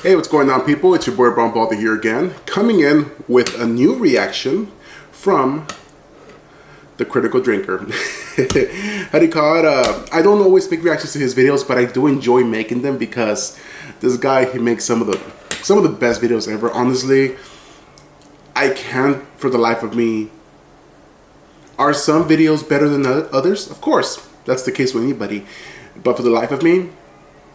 Hey, what's going on, people? It's your boy Brown Baldy here again, coming in with a new reaction from the Critical Drinker. How do you call it? I don't always make reactions to his videos, but I do enjoy making them because this guy, he makes some of the best videos ever. Honestly, I can't for the life of me. Are some videos better than others? Of course, that's the case with anybody. But for the life of me,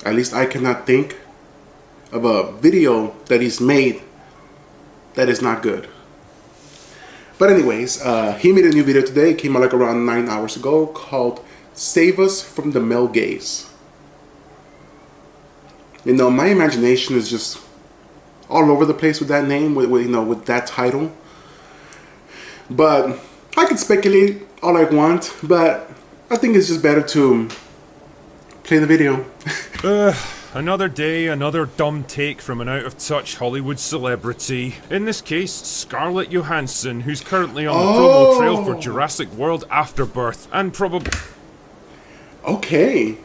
at least I cannot think of a video that he's made that is not good. But anyways, he made a new video today. It came out like around 9 hours ago, called Save Us from the Male Gaze. You know, my imagination is just all over the place with that name, with that title. But I could speculate all I want, but I think it's just better to play the video. Another day, another dumb take from an out-of-touch Hollywood celebrity. In this case, Scarlett Johansson, who's currently on the promo trail for Jurassic World Afterbirth, and probably... Okay.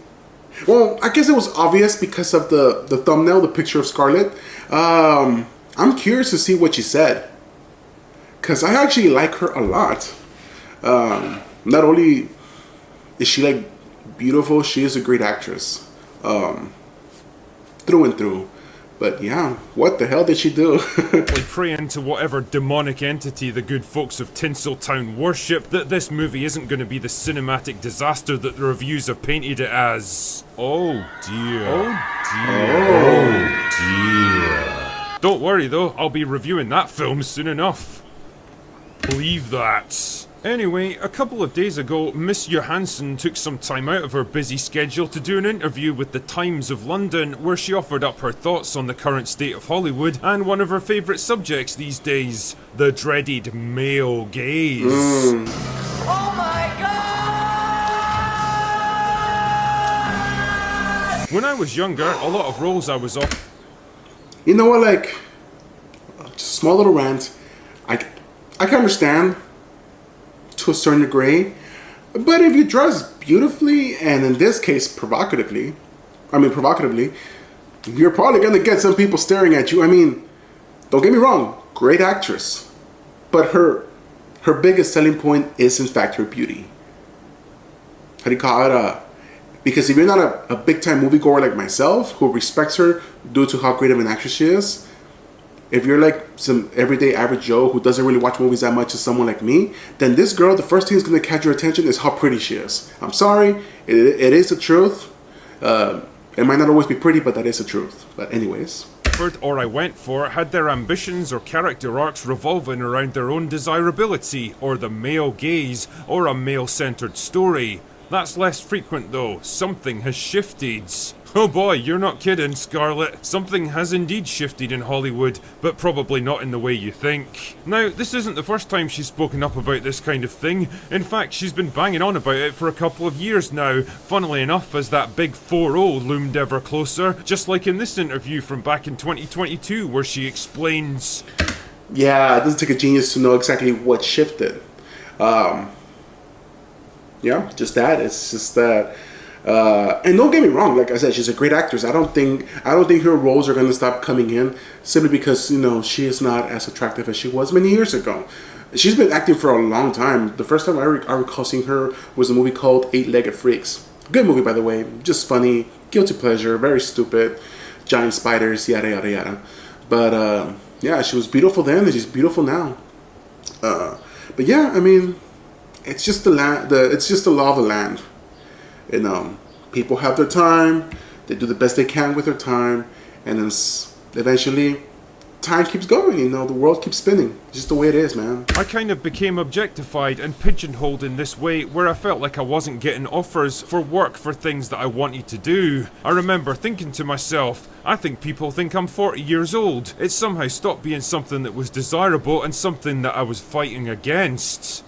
Well, I guess it was obvious because of the thumbnail, the picture of Scarlett. I'm curious to see what she said, because I actually like her a lot. Not only is she like beautiful, she is a great actress. Through and through. But yeah, what the hell did she do? pray into whatever demonic entity the good folks of Tinseltown worship that this movie isn't going to be the cinematic disaster that the reviews have painted it as. Oh dear. Oh dear. Don't worry though, I'll be reviewing that film soon enough. Believe that. Anyway, a couple of days ago, Miss Johansson took some time out of her busy schedule to do an interview with the Times of London, where she offered up her thoughts on the current state of Hollywood and one of her favourite subjects these days, the dreaded male gaze. Oh my God! When I was younger, a lot of roles I was off. You know what, like, just small little rant. I can understand to a certain degree, but if you dress beautifully, and in this case provocatively, you're probably gonna get some people staring at you. I mean, don't get me wrong, great actress, but her biggest selling point is in fact her beauty. How do you call it? Because if you're not a big time moviegoer like myself, who respects her due to how great of an actress she is, if you're like some everyday average Joe who doesn't really watch movies that much as someone like me, then this girl, the first thing that's going to catch your attention is how pretty she is. I'm sorry, it is the truth. It might not always be pretty, but that is the truth. But anyways. Or I went for had their ambitions or character arcs revolving around their own desirability, or the male gaze, or a male-centered story. That's less frequent though. Something has shifted. Oh boy, you're not kidding, Scarlett. Something has indeed shifted in Hollywood, but probably not in the way you think. Now, this isn't the first time she's spoken up about this kind of thing. In fact, she's been banging on about it for a couple of years now, funnily enough as that big 4-0 loomed ever closer, just like in this interview from back in 2022 where she explains... Yeah, it doesn't take a genius to know exactly what shifted. Yeah, just that. It's just that... and don't get me wrong, like I said, she's a great actress. I don't think her roles are going to stop coming in simply because, you know, she is not as attractive as she was many years ago. She's been acting for a long time. The first time I recall seeing her was a movie called Eight-Legged Freaks. Good movie, by the way. Just funny, guilty pleasure, very stupid, giant spiders, yada yada yada. But yeah, she was beautiful then, and she's beautiful now. But yeah, I mean, it's just it's just the law of the land. You know, people have their time, they do the best they can with their time, and then eventually time keeps going, you know, the world keeps spinning. It's just the way it is, man. I kind of became objectified and pigeonholed in this way where I felt like I wasn't getting offers for work for things that I wanted to do. I remember thinking to myself, I think people think I'm 40 years old. It somehow stopped being something that was desirable and something that I was fighting against.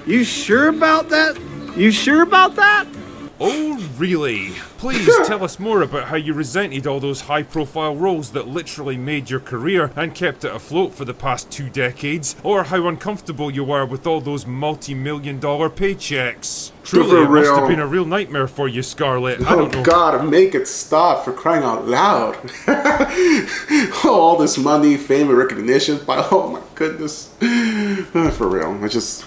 You sure about that? You sure about that? Oh, really? Please tell us more about how you resented all those high-profile roles that literally made your career and kept it afloat for the past 2 decades, or how uncomfortable you were with all those multi-million-dollar paychecks. Truly, it must have been a real nightmare for you, Scarlett. I don't know. Oh God, make it stop, for crying out loud. All this money, fame, and recognition, but oh my goodness. For real, I just...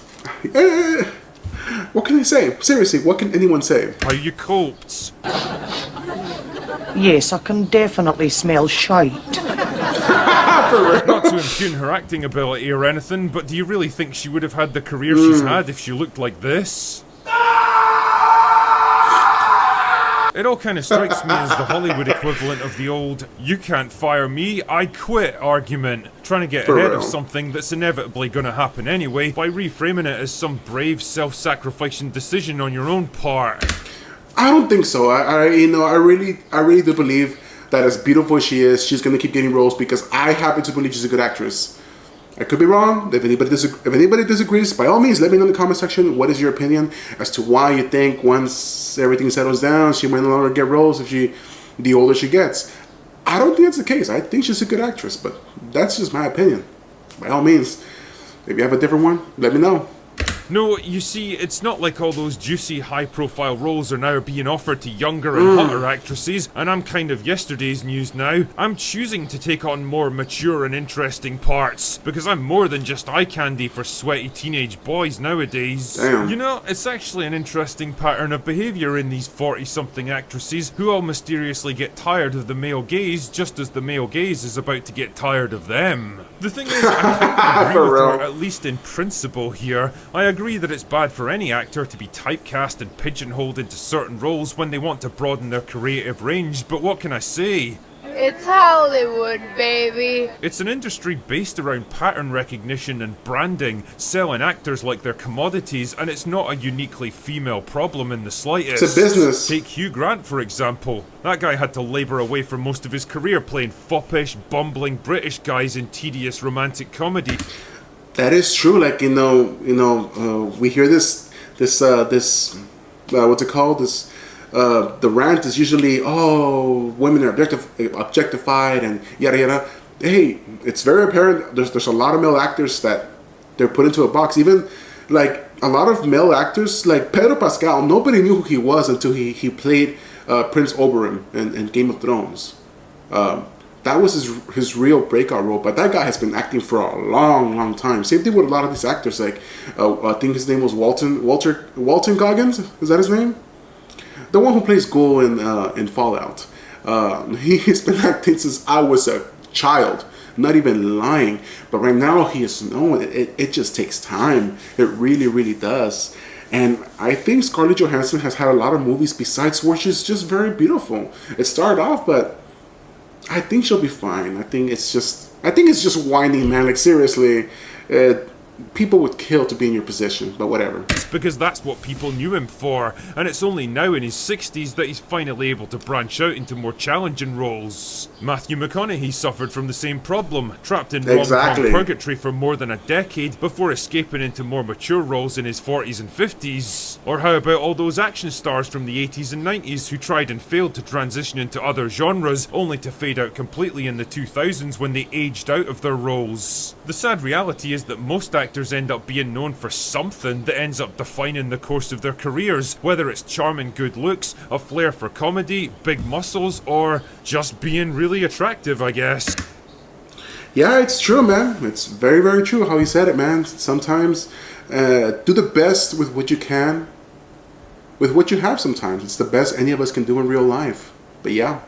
what can I say? Seriously, what can anyone say? How you coped? Yes, I can definitely smell shite. Not to impugn her acting ability or anything, but do you really think she would have had the career she's had if she looked like this? It all kind of strikes me as the Hollywood equivalent of the old "you can't fire me, I quit" argument, trying to get ahead of something that's inevitably going to happen anyway by reframing it as some brave, self-sacrificing decision on your own part. I don't think so. I really do believe that as beautiful as she is, she's going to keep getting roles because I happen to believe she's a good actress. I could be wrong. If anybody disagrees, by all means, let me know in the comment section. What is your opinion as to why you think once everything settles down, she might no longer get roles the older she gets? I don't think that's the case. I think she's a good actress, but that's just my opinion. By all means, if you have a different one, let me know. No, you see, it's not like all those juicy, high-profile roles are now being offered to younger and hotter actresses, and I'm kind of yesterday's news now. I'm choosing to take on more mature and interesting parts, because I'm more than just eye candy for sweaty teenage boys nowadays. Damn. You know, it's actually an interesting pattern of behaviour in these 40-something actresses who all mysteriously get tired of the male gaze just as the male gaze is about to get tired of them. The thing is, I think I agree with her, at least in principle here. I agree that it's bad for any actor to be typecast and pigeonholed into certain roles when they want to broaden their creative range, but what can I say? It's Hollywood, baby. It's an industry based around pattern recognition and branding, selling actors like they're commodities, and it's not a uniquely female problem in the slightest. It's a business. Take Hugh Grant, for example. That guy had to labour away for most of his career playing foppish, bumbling British guys in tedious romantic comedy. That is true. Like we hear this what's it called? The rant is usually, oh, women are objectified and yada yada. Hey, it's very apparent. There's a lot of male actors that they're put into a box. Even like a lot of male actors, like Pedro Pascal. Nobody knew who he was until he played Prince Oberyn in Game of Thrones. That was his real breakout role, but that guy has been acting for a long time. Same thing with a lot of these actors. Like I think his name was Walton Goggins. Is that his name? The one who plays Ghoul in Fallout. He's been acting since I was a child. Not even lying. But right now he is known. It just takes time. It really does. And I think Scarlett Johansson has had a lot of movies besides where she's just very beautiful. It started off, but I think she'll be fine. I think it's just whining, man. Like seriously, people would kill to be in your position, but whatever. Because that's what people knew him for, and it's only now in his 60s that he's finally able to branch out into more challenging roles. Matthew McConaughey suffered from the same problem, trapped in rom-com purgatory for more than a decade before escaping into more mature roles in his 40s and 50s. Or how about all those action stars from the 80s and 90s who tried and failed to transition into other genres, only to fade out completely in the 2000s when they aged out of their roles. The sad reality is that most actors end up being known for something that ends up defining the course of their careers, whether it's charming good looks, a flair for comedy, big muscles, or just being really attractive, I guess. Yeah, it's true, man. It's very true how he said it, man. Sometimes do the best with what you can, with what you have sometimes. It's the best any of us can do in real life. But yeah.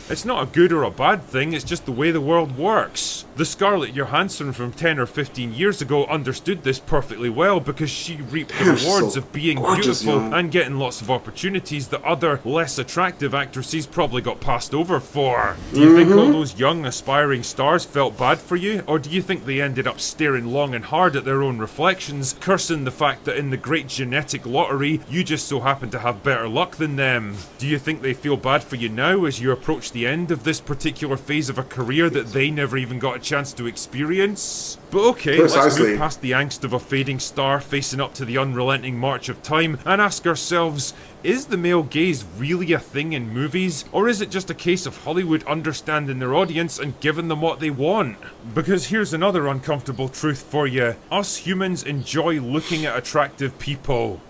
It's not a good or a bad thing, it's just the way the world works. The Scarlett Johansson from 10 or 15 years ago understood this perfectly well because she reaped the rewards of being beautiful and getting lots of opportunities that other, less attractive actresses probably got passed over for. Do you think all those young, aspiring stars felt bad for you? Or do you think they ended up staring long and hard at their own reflections, cursing the fact that in the great genetic lottery, you just so happen to have better luck than them? Do you think they feel bad for you now as you approach the end of this particular phase of a career that they never even got a chance to experience. But okay, let's Precisely. move past the angst of a fading star facing up to the unrelenting march of time and ask ourselves, is the male gaze really a thing in movies, or is it just a case of Hollywood understanding their audience and giving them what they want? Because here's another uncomfortable truth for you. Us humans enjoy looking at attractive people.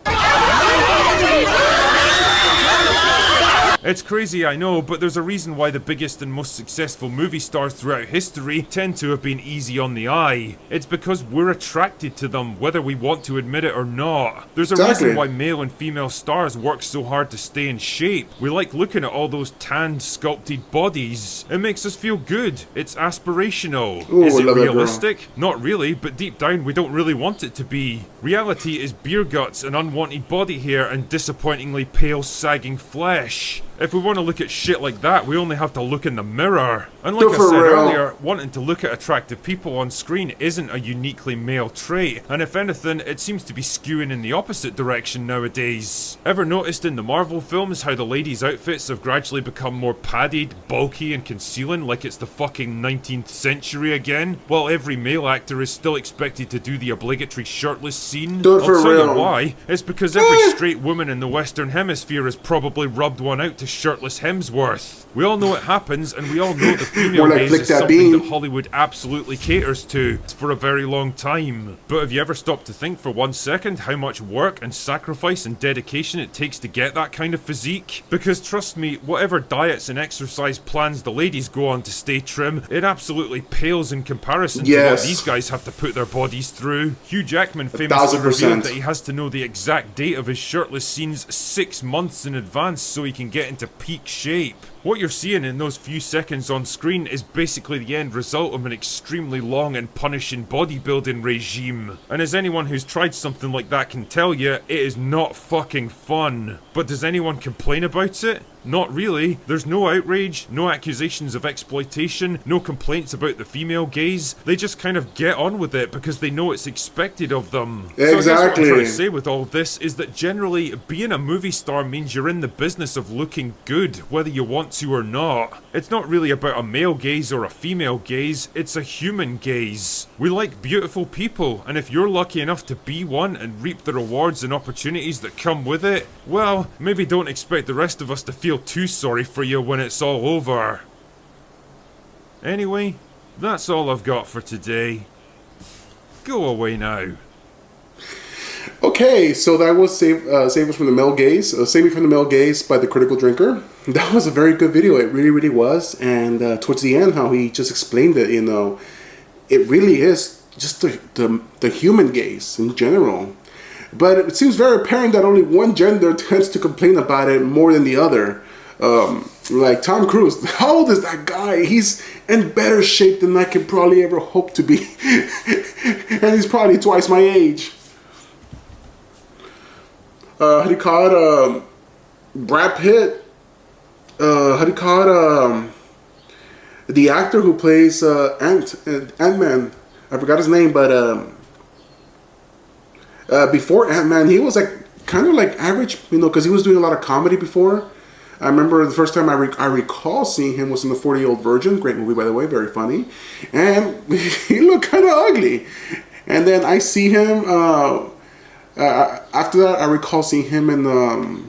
It's crazy, I know, but there's a reason why the biggest and most successful movie stars throughout history tend to have been easy on the eye. It's because we're attracted to them, whether we want to admit it or not. There's a reason why male and female stars work so hard to stay in shape. We like looking at all those tanned, sculpted bodies. It makes us feel good. It's aspirational. Ooh, Is I it love that girl. realistic? Not really, but deep down we don't really want it to be. Reality is beer guts and unwanted body hair and disappointingly pale, sagging flesh. If we want to look at shit like that, we only have to look in the mirror. And like I For said real. earlier, wanting to look at attractive people on screen isn't a uniquely male trait, and if anything, it seems to be skewing in the opposite direction nowadays. Ever noticed in the Marvel films how the ladies' outfits have gradually become more padded, bulky, and concealing like it's the fucking 19th century again, while every male actor is still expected to do the obligatory shirtless scene? Do it for I'll tell real. you why. It's because every straight woman in the Western Hemisphere has probably rubbed one out to shirtless Hemsworth. We all know it happens, and we all know the female More like gaze flick is that something bean. that Hollywood absolutely caters to for a very long time. But have you ever stopped to think for 1 second how much work and sacrifice and dedication it takes to get that kind of physique? Because trust me, whatever diets and exercise plans the ladies go on to stay trim, it absolutely pales in comparison to what Yes. these guys have to put their bodies through. Hugh Jackman famously 1000%. revealed that he has to know the exact date of his shirtless scenes 6 months in advance so he can get into peak shape. What you're seeing in those few seconds on screen is basically the end result of an extremely long and punishing bodybuilding regime. And as anyone who's tried something like that can tell you, it is not fucking fun. But does anyone complain about it? Not really. There's no outrage, no accusations of exploitation, no complaints about the female gaze. They just kind of get on with it because they know it's expected of them. So I guess what I'm Exactly. trying to say with all of this is that generally being a movie star means you're in the business of looking good, whether you want to or not. It's not really about a male gaze or a female gaze, it's a human gaze. We like beautiful people, and if you're lucky enough to be one and reap the rewards and opportunities that come with it, well, maybe don't expect the rest of us to feel too sorry for you when it's all over. Anyway, that's all I've got for today. Go away now. Okay, so that was Save Us from the Male Gaze. Save Me from the Male Gaze by The Critical Drinker. That was a very good video. It really, really was. And towards the end, how he just explained it, you know, it really is just the human gaze in general. But it seems very apparent that only one gender tends to complain about it more than the other. Like Tom Cruise, how old is that guy? He's in better shape than I could probably ever hope to be. And he's probably twice my age. How do you call it? Brad Pitt. How do you call it? The actor who plays Ant-Man. I forgot his name, but before Ant-Man, he was like kind of like average, you know, because he was doing a lot of comedy before. I remember the first time I recall seeing him was in The 40-Year-Old Virgin. Great movie, by the way, very funny. And he looked kind of ugly. And then I see him, after that, I recall seeing him in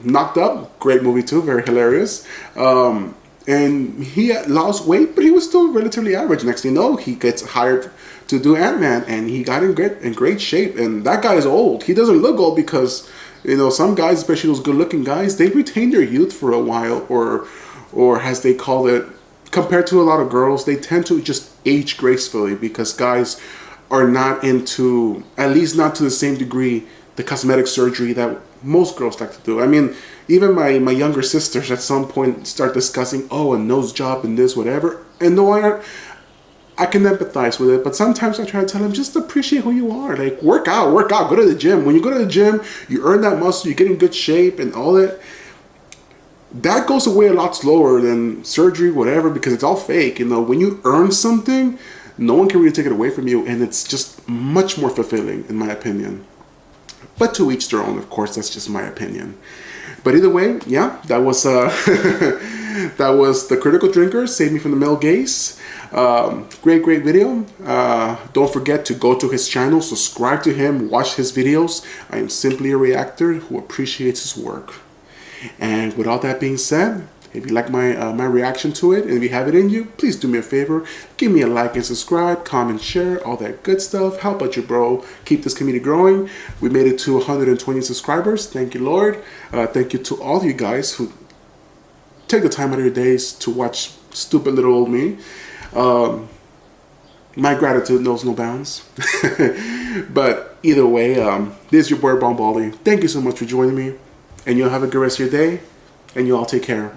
Knocked Up. Great movie too, very hilarious. And he had lost weight, but he was still relatively average. Next thing you know, he gets hired to do Ant-Man, and he got in great shape. And that guy is old. He doesn't look old because, you know, some guys, especially those good-looking guys, they retain their youth for a while, or as they call it, compared to a lot of girls, they tend to just age gracefully because guys are not into, at least not to the same degree, the cosmetic surgery that most girls like to do. I mean, even my younger sisters at some point start discussing, oh, a nose job and this, whatever. And no, I can empathize with it, but sometimes I try to tell them, just appreciate who you are. Like, work out, go to the gym. When you go to the gym, you earn that muscle, you get in good shape and all that. That goes away a lot slower than surgery, whatever, because it's all fake. You know, when you earn something, no one can really take it away from you, and it's just much more fulfilling, in my opinion. But to each their own, of course, that's just my opinion. But either way, yeah, that was That was The Critical Drinker, Save Me from the Male Gaze. Great video. Don't forget to go to his channel, subscribe to him, watch his videos. I am simply a reactor who appreciates his work. And with all that being said, if you like my reaction to it, and if you have it in you, please do me a favor. Give me a like and subscribe, comment, share, all that good stuff. Help out your bro. Keep this community growing. We made it to 120 subscribers. Thank you, Lord. Thank you to all you guys who take the time out of your days to watch stupid little old me. My gratitude knows no bounds. But either way, this is your boy Bombali. Thank you so much for joining me. And you'll have a good rest of your day. And you all take care.